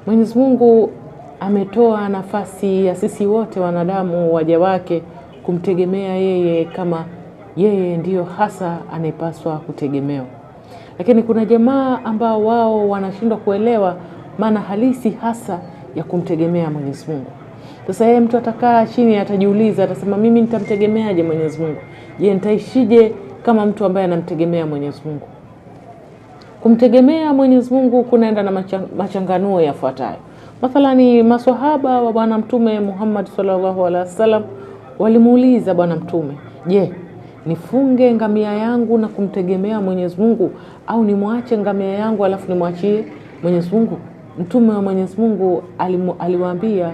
Mwenyezi Mungu ametoa nafasi ya sisi wote wanadamu waja wake kumtegemea yeye, kama yeye ndiyo hasa anayepaswa kutegemewa. Lakini kuna jamaa ambao wao wanashindwa kuelewa maana halisi hasa ya kumtegemea Mwenyezi Mungu. Sasa yeye mtu atakaa chini, atajiuliza, atasema mimi nitamtegemeaje Mwenyezi Mungu? Je, nitaishije kama mtu ambaye anamtegemea Mwenyezi Mungu? Kumtegemea Mwenyezi Mungu kunaenda na machanganuo yafuatayo. Mathalani, maswahaba wa Bwana Mtume Muhammad sallallahu alaihi wasallam walimuuliza Bwana Mtume, je, nifunge ngamia yangu na kumtegemea Mwenyezi Mungu, au nimwache ngamia yangu alafu nimwachie Mwenyezi Mungu? Mtume wa Mwenyezi Mungu aliwaambia,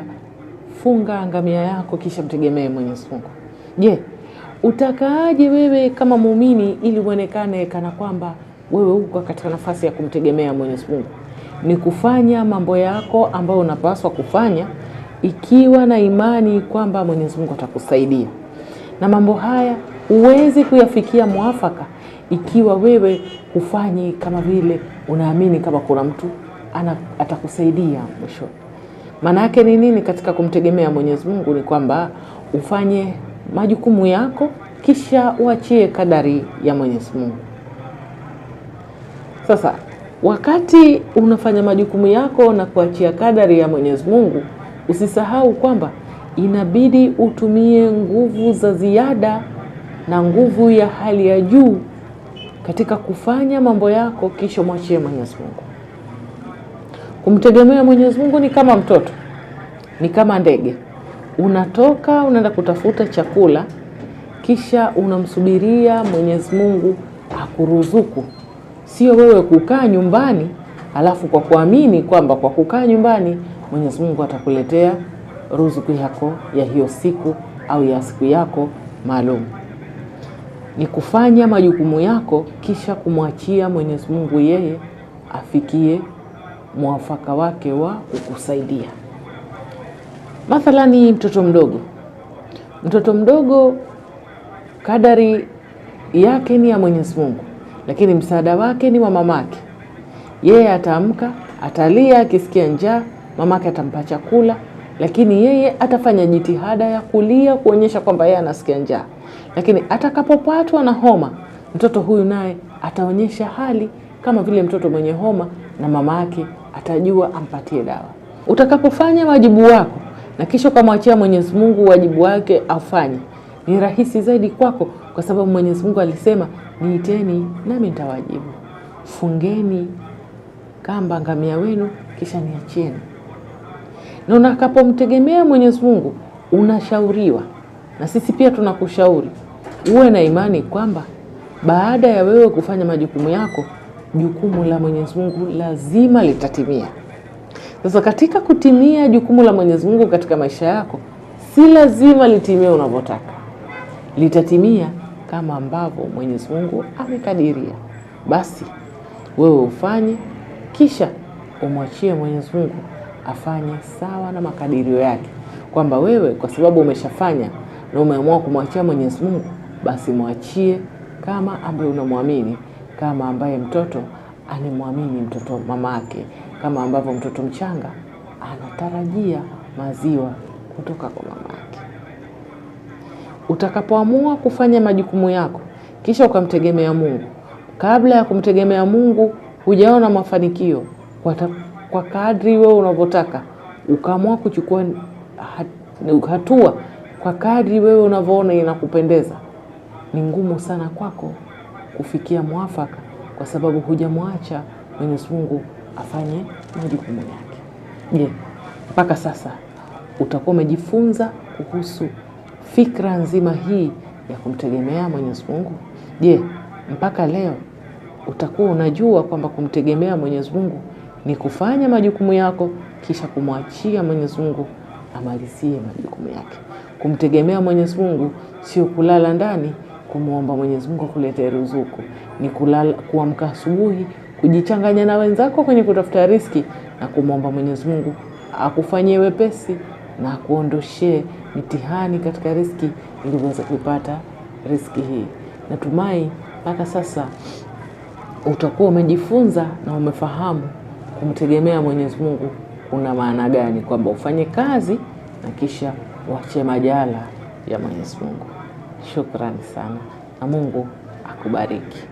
funga ngamia yako kisha mtegemee Mwenyezi Mungu. Je, utakaaje wewe kama muumini ili uonekane kana kwamba wewe uko katika nafasi ya kumtegemea Mwenyezi Mungu? Ni kufanya mambo yako ambayo unapaswa kufanya ikiwa na imani kwamba Mwenyezi Mungu atakusaidia. Na mambo haya huwezi kuyafikia mwafaka ikiwa wewe hufanyi kama vile unaamini kama kuna mtu atakusaidia mwisho. Maana yake ni nini katika kumtegemea Mwenyezi Mungu? Ni kwamba ufanye majukumu yako kisha uachie kadari ya Mwenyezi Mungu. Sasa wakati unafanya majukumu yako na kuachia kadari ya Mwenyezi Mungu, usisahau kwamba inabidi utumie nguvu za ziada na nguvu ya hali ya juu katika kufanya mambo yako kisha mwachie Mwenyezi Mungu. Kumtegemea Mwenyezi Mungu ni kama mtoto, ni kama ndege. Unatoka unaenda kutafuta chakula kisha unamsubiria Mwenyezi Mungu akuruzuku. Sio wewe kukaa nyumbani alafu kwa kuamini kwamba kwa kukaa nyumbani Mwenyezi Mungu atakuletea ruzuku yako ya hiyo siku au ya siku yako maalum. Ni kufanya majukumu yako kisha kumwachia Mwenyezi Mungu yeye afikie mwafaka wake wa kukusaidia. Mathalani, mtoto mdogo kadari yake ni ya Mwenyezi Mungu, lakini msaada wake ni wa mamake. Yeye ataamka, atalia akisikia njaa, mamake atampa chakula, lakini yeye atafanya jitihada ya kulia kuonyesha kwamba yeye anasikia njaa. Lakini atakapopatwa na homa, mtoto huyu naye ataonyesha hali kama vile mtoto mwenye homa, na mamake atajua ampatie dawa. Utakapofanya wajibu wako na kisha kumwachia Mwenyezi Mungu wajibu wake afanye, ni rahisi zaidi kwako, kwa sababu Mwenyezi Mungu alisema, niiteni nami nitawajibu. Fungeni kamba ngamia wenu kisha niachieni. Na unapomtegemea Mwenyezi Mungu unashauriwa, na sisi pia tunakushauri uwe na imani kwamba baada ya wewe kufanya majukumu yako, jukumu la Mwenyezi Mungu lazima litatimia. Sasa katika kutimia jukumu la Mwenyezi Mungu katika maisha yako, si lazima litimie unavyotaka. Litatimia kama ambavyo Mwenyezi Mungu amekadiria. Basi wewe ufanye kisha umwachie Mwenyezi Mungu afanye sawa na makadirio yake, kwamba wewe kwa sababu umeshafanya na umeamua kumwachia Mwenyezi Mungu, basi mwachie kama ambaye unamwamini, kama ambaye mtoto animwamini mtoto mamake, kama ambavyo mtoto mchanga anatarajia maziwa kutoka kwa mamake. Utakapoamua kufanya majukumu yako kisha ukamtegemea Mungu, kabla ya kumtegemea Mungu hujaona mafanikio kwa kadri wewe unavyotaka, ukaamua kuchukua hatua kwa kadri wewe unavyoona inakupendeza, ni ngumu sana kwako kufikia mwafaka, kwa sababu hujamwacha Mwenyezi Mungu afanye majukumu yake. Je, mpaka sasa utakuwa umejifunza kuhusu fikra nzima hii ya kumtegemea Mwenyezi Mungu? Je, mpaka leo utakuwa unajua kwamba kumtegemea Mwenyezi Mungu ni kufanya majukumu yako kisha kumwachia Mwenyezi Mungu amalizie majukumu yake? Kumtegemea Mwenyezi Mungu sio kulala ndani kumuomba Mwenyezi Mungu kuleta ruzuku, ni kuamka asubuhi kujichanganya na wenzako kwenye kutafuta riziki na kumuomba Mwenyezi Mungu akufanyie wepesi na kuondoshee mitihani katika riziki ili uweze kupata riziki hii. Natumai mpaka sasa utakuwa umejifunza na umefahamu kumtegemea Mwenyezi Mungu una maana gani, kwamba ufanye kazi na kisha uache majala ya Mwenyezi Mungu. Shukrani sana na Mungu akubariki.